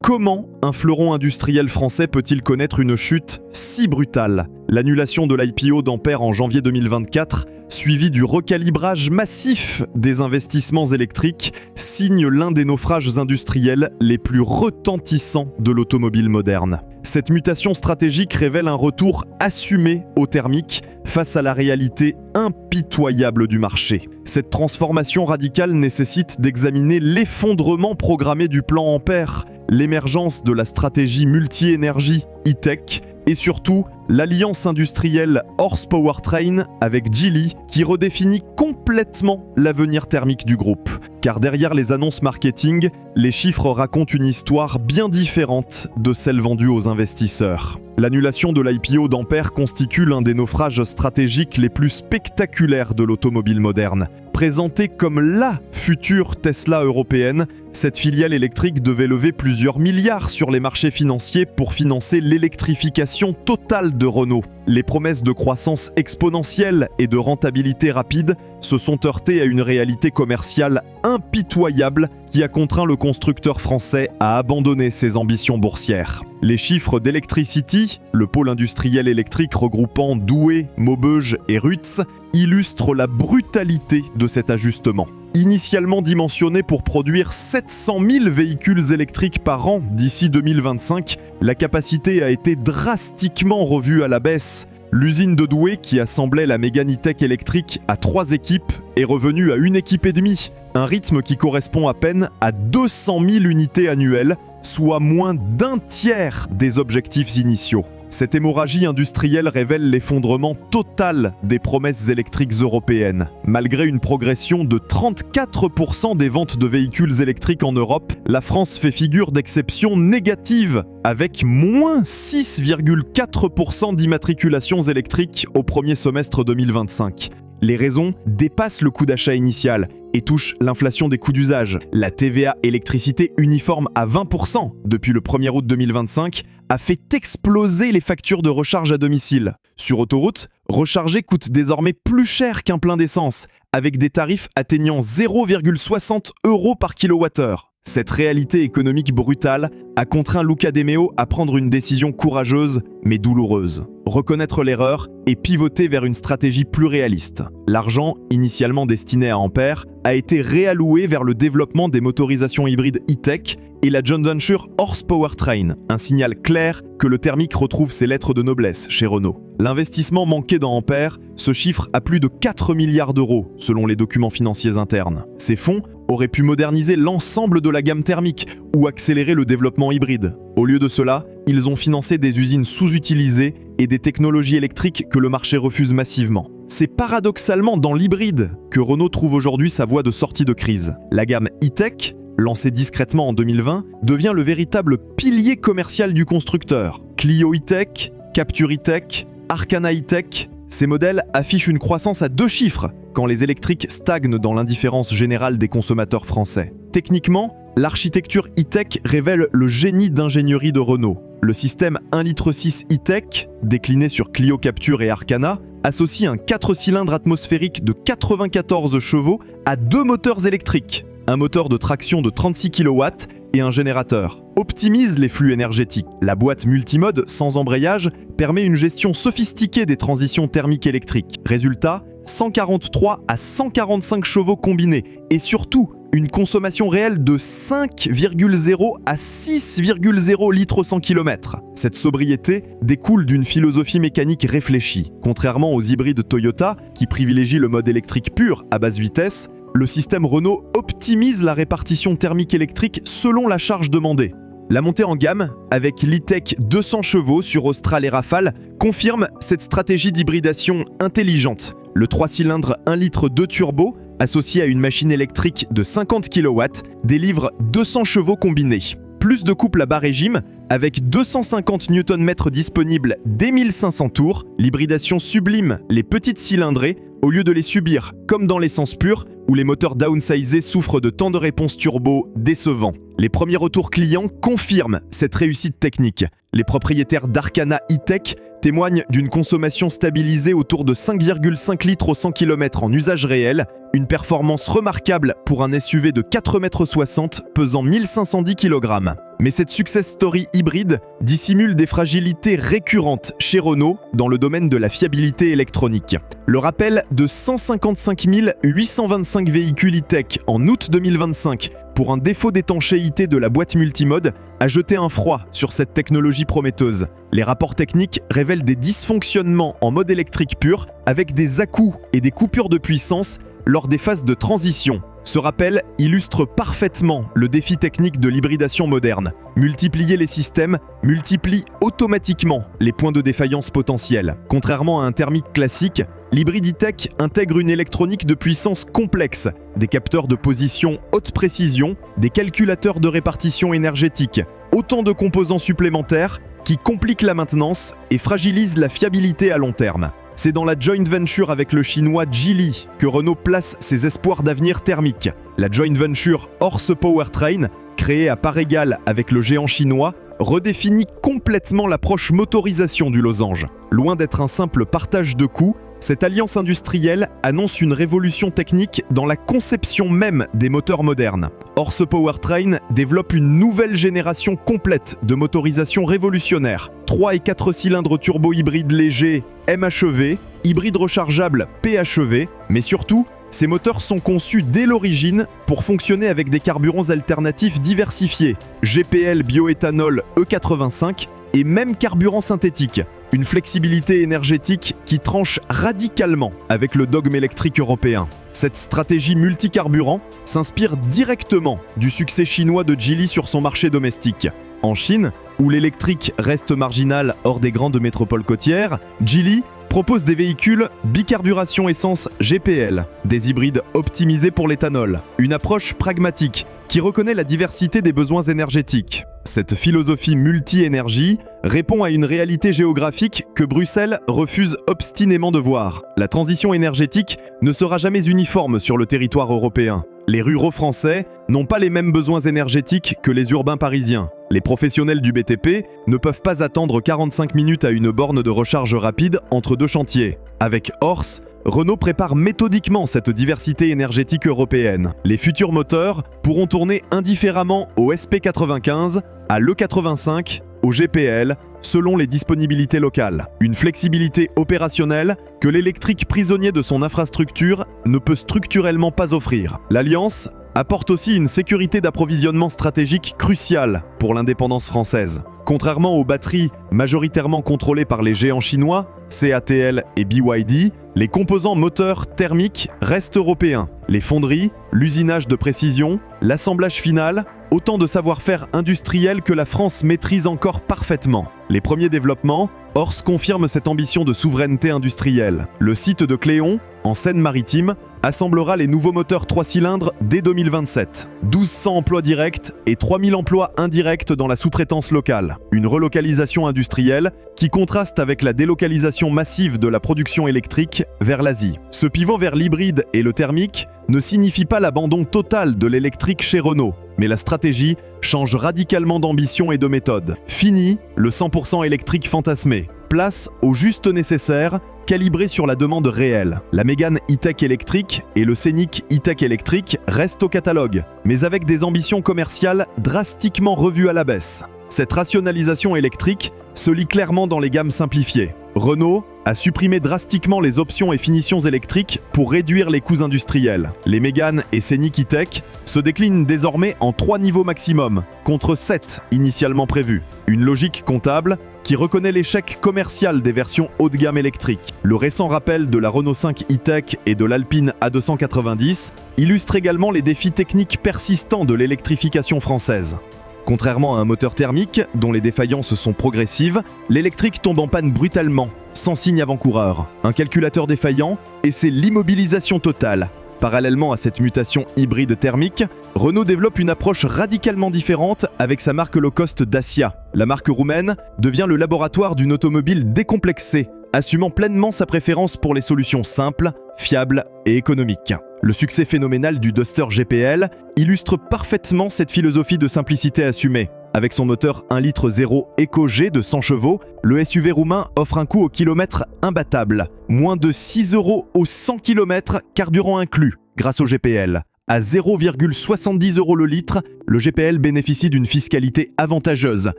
Comment un fleuron industriel français peut-il connaître une chute si brutale ? L'annulation de l'IPO d'Ampère en janvier 2024, suivie du recalibrage massif des investissements électriques, signe l'un des naufrages industriels les plus retentissants de l'automobile moderne. Cette mutation stratégique révèle un retour assumé au thermique face à la réalité impitoyable du marché. Cette transformation radicale nécessite d'examiner l'effondrement programmé du plan Ampère, l'émergence de la stratégie multi-énergie E-Tech et surtout l'alliance industrielle Horse Powertrain avec Geely qui redéfinit complètement l'avenir thermique du groupe. Car derrière les annonces marketing, les chiffres racontent une histoire bien différente de celle vendue aux investisseurs. L'annulation de l'IPO d'Ampère constitue l'un des naufrages stratégiques les plus spectaculaires de l'automobile moderne. Présentée comme la future Tesla européenne, cette filiale électrique devait lever plusieurs milliards sur les marchés financiers pour financer l'électrification totale de Renault. Les promesses de croissance exponentielle et de rentabilité rapide se sont heurtées à une réalité commerciale impitoyable qui a contraint le constructeur français à abandonner ses ambitions boursières. Les chiffres d'Electricity, le pôle industriel électrique regroupant Douai, Maubeuge et Rutz, illustrent la brutalité de cet ajustement. Initialement dimensionné pour produire 700 000 véhicules électriques par an d'ici 2025, la capacité a été drastiquement revue à la baisse. L'usine de Douai, qui assemblait la Mégane E-Tech électrique à 3 équipes, est revenue à 1 équipe et demie, un rythme qui correspond à peine à 200 000 unités annuelles, soit moins d'un tiers des objectifs initiaux. Cette hémorragie industrielle révèle l'effondrement total des promesses électriques européennes. Malgré une progression de 34% des ventes de véhicules électriques en Europe, la France fait figure d'exception négative, avec moins 6,4% d'immatriculations électriques au premier semestre 2025. Les raisons dépassent le coût d'achat initial et touchent l'inflation des coûts d'usage. La TVA électricité uniforme à 20% depuis le 1er août 2025 a fait exploser les factures de recharge à domicile. Sur autoroute, recharger coûte désormais plus cher qu'un plein d'essence, avec des tarifs atteignant 0,60 € par kilowattheure. Cette réalité économique brutale a contraint Luca De Meo à prendre une décision courageuse mais douloureuse. Reconnaître l'erreur et pivoter vers une stratégie plus réaliste. L'argent, initialement destiné à Ampère, a été réalloué vers le développement des motorisations hybrides E-Tech et la joint venture Horse Powertrain, un signal clair que le thermique retrouve ses lettres de noblesse chez Renault. L'investissement manqué dans Ampère se chiffre à plus de 4 milliards d'euros, selon les documents financiers internes. Ces fonds auraient pu moderniser l'ensemble de la gamme thermique ou accélérer le développement hybride. Au lieu de cela, ils ont financé des usines sous-utilisées et des technologies électriques que le marché refuse massivement. C'est paradoxalement dans l'hybride que Renault trouve aujourd'hui sa voie de sortie de crise. La gamme E-Tech, lancée discrètement en 2020, devient le véritable pilier commercial du constructeur. Clio E-Tech, Captur E-Tech, Arcana E-Tech, ces modèles affichent une croissance à 2 chiffres quand les électriques stagnent dans l'indifférence générale des consommateurs français. Techniquement, l'architecture E-Tech révèle le génie d'ingénierie de Renault. Le système 1,6 litre E-Tech, décliné sur Clio Captur et Arcana, associe un 4 cylindres atmosphérique de 94 chevaux à 2 moteurs électriques, un moteur de traction de 36 kW et un générateur. Optimise les flux énergétiques. La boîte multimode sans embrayage permet une gestion sophistiquée des transitions thermiques électriques. Résultat, 143 à 145 chevaux combinés et surtout une consommation réelle de 5,0 à 6,0 litres au 100 km. Cette sobriété découle d'une philosophie mécanique réfléchie. Contrairement aux hybrides Toyota, qui privilégient le mode électrique pur à basse vitesse, le système Renault optimise la répartition thermique électrique selon la charge demandée. La montée en gamme, avec l'E-Tech 200 chevaux sur Austral et Rafale, confirme cette stratégie d'hybridation intelligente. Le 3 cylindres 1 litre 2 turbo, associé à une machine électrique de 50 kW, délivre 200 chevaux combinés. Plus de couple à bas régime, avec 250 Nm disponibles dès 1500 tours, l'hybridation sublime les petites cylindrées au lieu de les subir, comme dans l'essence pure, où les moteurs downsizés souffrent de temps de réponse turbo décevants. Les premiers retours clients confirment cette réussite technique. Les propriétaires d'Arcana E-Tech témoignent d'une consommation stabilisée autour de 5,5 litres au 100 km en usage réel Une performance remarquable pour un SUV de 4,60 m pesant 1510 kg. Mais cette success story hybride dissimule des fragilités récurrentes chez Renault dans le domaine de la fiabilité électronique. Le rappel de 155 825 véhicules e-tech en août 2025 pour un défaut d'étanchéité de la boîte multimode a jeté un froid sur cette technologie prometteuse. Les rapports techniques révèlent des dysfonctionnements en mode électrique pur avec des à-coups et des coupures de puissance lors des phases de transition. Ce rappel illustre parfaitement le défi technique de l'hybridation moderne. Multiplier les systèmes multiplie automatiquement les points de défaillance potentiels. Contrairement à un thermique classique, l'hybride e-tech intègre une électronique de puissance complexe, des capteurs de position haute précision, des calculateurs de répartition énergétique, autant de composants supplémentaires qui compliquent la maintenance et fragilisent la fiabilité à long terme. C'est dans la joint venture avec le chinois Geely que Renault place ses espoirs d'avenir thermique. La joint venture Horse Powertrain, créée à part égale avec le géant chinois, redéfinit complètement l'approche motorisation du losange. Loin d'être un simple partage de coûts, cette alliance industrielle annonce une révolution technique dans la conception même des moteurs modernes. Horse Powertrain développe une nouvelle génération complète de motorisation révolutionnaire. 3 et 4 cylindres turbo-hybrides légers MHEV, hybrides rechargeables PHEV, mais surtout, ces moteurs sont conçus dès l'origine pour fonctionner avec des carburants alternatifs diversifiés, GPL bioéthanol E85 et même carburant synthétique. Une flexibilité énergétique qui tranche radicalement avec le dogme électrique européen. Cette stratégie multicarburant s'inspire directement du succès chinois de Geely sur son marché domestique. En Chine, où l'électrique reste marginal hors des grandes métropoles côtières, Geely propose des véhicules bicarburation essence GPL, des hybrides optimisés pour l'éthanol, une approche pragmatique qui reconnaît la diversité des besoins énergétiques. Cette philosophie multi-énergie répond à une réalité géographique que Bruxelles refuse obstinément de voir. La transition énergétique ne sera jamais uniforme sur le territoire européen. Les ruraux français n'ont pas les mêmes besoins énergétiques que les urbains parisiens. Les professionnels du BTP ne peuvent pas attendre 45 minutes à une borne de recharge rapide entre deux chantiers. Avec Horse, Renault prépare méthodiquement cette diversité énergétique européenne. Les futurs moteurs pourront tourner indifféremment au SP95, à l'E85, au GPL, selon les disponibilités locales. Une flexibilité opérationnelle que l'électrique prisonnier de son infrastructure ne peut structurellement pas offrir. L'Alliance apporte aussi une sécurité d'approvisionnement stratégique cruciale pour l'indépendance française. Contrairement aux batteries majoritairement contrôlées par les géants chinois, CATL et BYD, les composants moteurs thermiques restent européens. Les fonderies, l'usinage de précision, l'assemblage final, autant de savoir-faire industriel que la France maîtrise encore parfaitement. Les premiers développements, Horse confirme cette ambition de souveraineté industrielle. Le site de Cléon, en Seine-Maritime, assemblera les nouveaux moteurs 3 cylindres dès 2027. 1200 emplois directs et 3000 emplois indirects dans la sous-traitance locale. Une relocalisation industrielle qui contraste avec la délocalisation massive de la production électrique vers l'Asie. Ce pivot vers l'hybride et le thermique ne signifie pas l'abandon total de l'électrique chez Renault, mais la stratégie change radicalement d'ambition et de méthode. Fini le 100% électrique fantasmé. Place au juste nécessaire, calibré sur la demande réelle. La Mégane e-tech électrique et le Scénic e-tech électrique restent au catalogue, mais avec des ambitions commerciales drastiquement revues à la baisse. Cette rationalisation électrique se lit clairement dans les gammes simplifiées. Renault a supprimé drastiquement les options et finitions électriques pour réduire les coûts industriels. Les Mégane et Scénic e-tech se déclinent désormais en 3 niveaux maximum, contre 7 initialement prévus. Une logique comptable qui reconnaît l'échec commercial des versions haut de gamme électriques. Le récent rappel de la Renault 5 e-tech et de l'Alpine A290 illustre également les défis techniques persistants de l'électrification française. Contrairement à un moteur thermique, dont les défaillances sont progressives, l'électrique tombe en panne brutalement, sans signe avant-coureur. Un calculateur défaillant, et c'est l'immobilisation totale. Parallèlement à cette mutation hybride thermique, Renault développe une approche radicalement différente avec sa marque low-cost Dacia. La marque roumaine devient le laboratoire d'une automobile décomplexée, assumant pleinement sa préférence pour les solutions simples, fiables et économiques. Le succès phénoménal du Duster GPL illustre parfaitement cette philosophie de simplicité assumée. Avec son moteur 1,0 litre EcoG de 100 chevaux, le SUV roumain offre un coût au kilomètre imbattable. Moins de 6 € au 100 km, carburant inclus. grâce au GPL. À 0,70 € le litre, le GPL bénéficie d'une fiscalité avantageuse,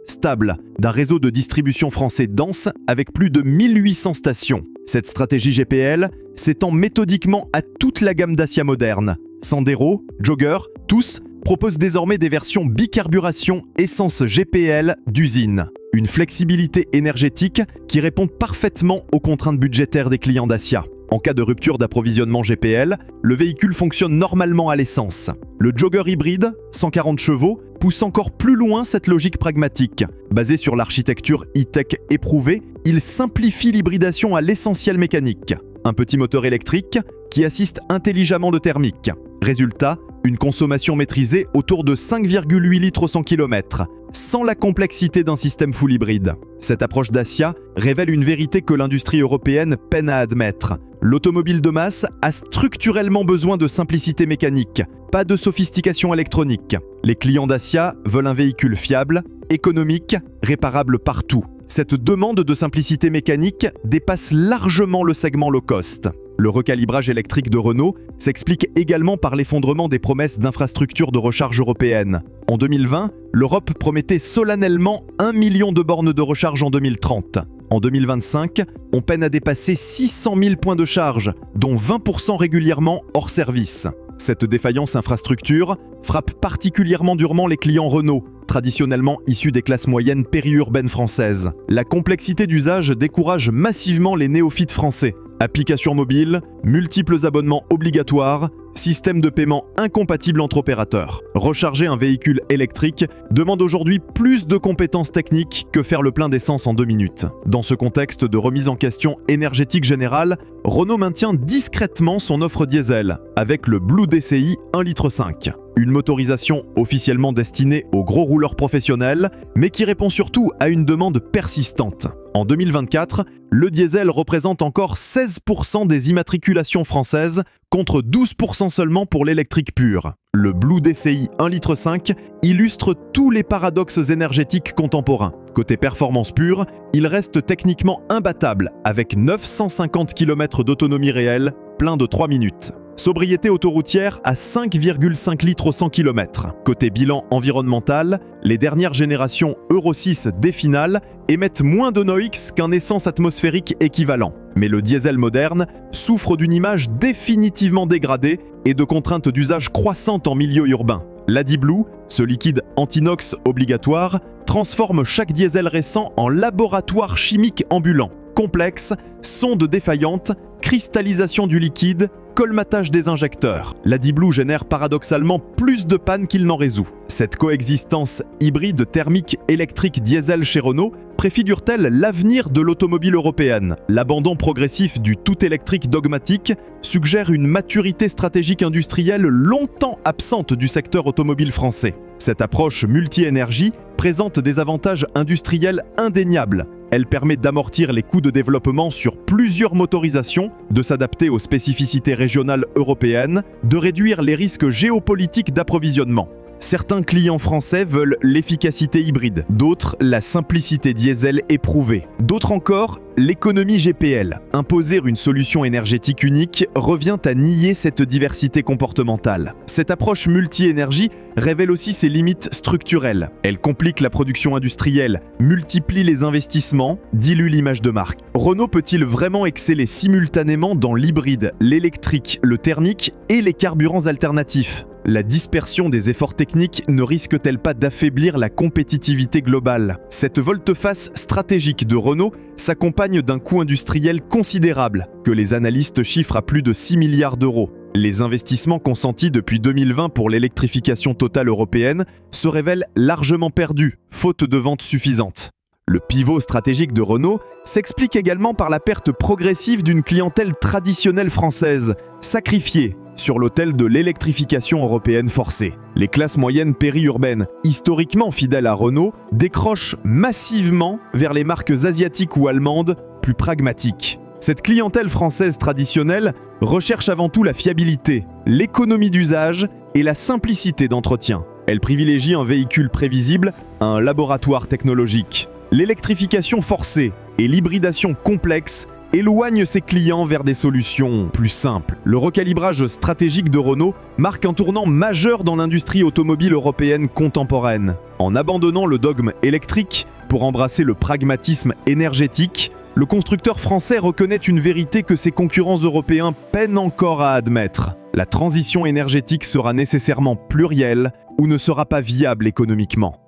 stable, d'un réseau de distribution français dense avec plus de 1800 stations. Cette stratégie GPL s'étend méthodiquement à toute la gamme Dacia moderne. Sandero, Jogger, tous proposent désormais des versions bicarburation essence GPL d'usine. Une flexibilité énergétique qui répond parfaitement aux contraintes budgétaires des clients Dacia. En cas de rupture d'approvisionnement GPL, le véhicule fonctionne normalement à l'essence. Le Jogger hybride, 140 chevaux, pousse encore plus loin cette logique pragmatique. Basé sur l'architecture e-tech éprouvée, il simplifie l'hybridation à l'essentiel mécanique. Un petit moteur électrique qui assiste intelligemment le thermique. Résultat, une consommation maîtrisée autour de 5,8 litres au 100 km, sans la complexité d'un système full hybride. Cette approche Dacia révèle une vérité que l'industrie européenne peine à admettre. L'automobile de masse a structurellement besoin de simplicité mécanique, pas de sophistication électronique. Les clients Dacia veulent un véhicule fiable, économique, réparable partout. Cette demande de simplicité mécanique dépasse largement le segment low cost. Le recalibrage électrique de Renault s'explique également par l'effondrement des promesses d'infrastructures de recharge européennes. En 2020, l'Europe promettait solennellement 1 million de bornes de recharge en 2030. En 2025, on peine à dépasser 600 000 points de charge, dont 20% régulièrement hors service. Cette défaillance infrastructure frappe particulièrement durement les clients Renault, traditionnellement issus des classes moyennes périurbaines françaises. La complexité d'usage décourage massivement les néophytes français. Applications mobiles, multiples abonnements obligatoires, système de paiement incompatible entre opérateurs. Recharger un véhicule électrique demande aujourd'hui plus de compétences techniques que faire le plein d'essence en 2 minutes. Dans ce contexte de remise en question énergétique générale, Renault maintient discrètement son offre diesel avec le Blue DCI 1,5 litre. Une motorisation officiellement destinée aux gros rouleurs professionnels, mais qui répond surtout à une demande persistante. En 2024, le diesel représente encore 16% des immatriculations françaises, contre 12% seulement pour l'électrique pur. Le Blue DCI 1,5 litre illustre tous les paradoxes énergétiques contemporains. Côté performance pure, il reste techniquement imbattable, avec 950 km d'autonomie réelle, plein de 3 minutes. Sobriété autoroutière à 5,5 litres au 100 km. Côté bilan environnemental, les dernières générations Euro 6 D-Finale émettent moins de NOx qu'un essence atmosphérique équivalent. Mais le diesel moderne souffre d'une image définitivement dégradée et de contraintes d'usage croissantes en milieu urbain. L'AdiBlue, ce liquide anti-NOx obligatoire, transforme chaque diesel récent en laboratoire chimique ambulant. Complexe, sonde défaillante, cristallisation du liquide, colmatage des injecteurs. L'AdiBlue génère paradoxalement plus de pannes qu'il n'en résout. Cette coexistence hybride thermique électrique diesel chez Renault préfigure-t-elle l'avenir de l'automobile européenne? L'abandon progressif du tout électrique dogmatique suggère une maturité stratégique industrielle longtemps absente du secteur automobile français. Cette approche multi-énergie présente des avantages industriels indéniables. Elle permet d'amortir les coûts de développement sur plusieurs motorisations, de s'adapter aux spécificités régionales européennes, de réduire les risques géopolitiques d'approvisionnement. Certains clients français veulent l'efficacité hybride, d'autres la simplicité diesel éprouvée, d'autres encore l'économie GPL. Imposer une solution énergétique unique revient à nier cette diversité comportementale. Cette approche multi-énergie révèle aussi ses limites structurelles. Elle complique la production industrielle, multiplie les investissements, dilue l'image de marque. Renault peut-il vraiment exceller simultanément dans l'hybride, l'électrique, le thermique et les carburants alternatifs ? La dispersion des efforts techniques ne risque-t-elle pas d'affaiblir la compétitivité globale? Cette volte-face stratégique de Renault s'accompagne d'un coût industriel considérable, que les analystes chiffrent à plus de 6 milliards d'euros. Les investissements consentis depuis 2020 pour l'électrification totale européenne se révèlent largement perdus, faute de ventes suffisantes. Le pivot stratégique de Renault s'explique également par la perte progressive d'une clientèle traditionnelle française, sacrifiée sur l'autel de l'électrification européenne forcée. Les classes moyennes périurbaines, historiquement fidèles à Renault, décrochent massivement vers les marques asiatiques ou allemandes plus pragmatiques. Cette clientèle française traditionnelle recherche avant tout la fiabilité, l'économie d'usage et la simplicité d'entretien. Elle privilégie un véhicule prévisible à un laboratoire technologique. L'électrification forcée et l'hybridation complexe éloigne ses clients vers des solutions plus simples. Le recalibrage stratégique de Renault marque un tournant majeur dans l'industrie automobile européenne contemporaine. En abandonnant le dogme électrique pour embrasser le pragmatisme énergétique, le constructeur français reconnaît une vérité que ses concurrents européens peinent encore à admettre. La transition énergétique sera nécessairement plurielle ou ne sera pas viable économiquement.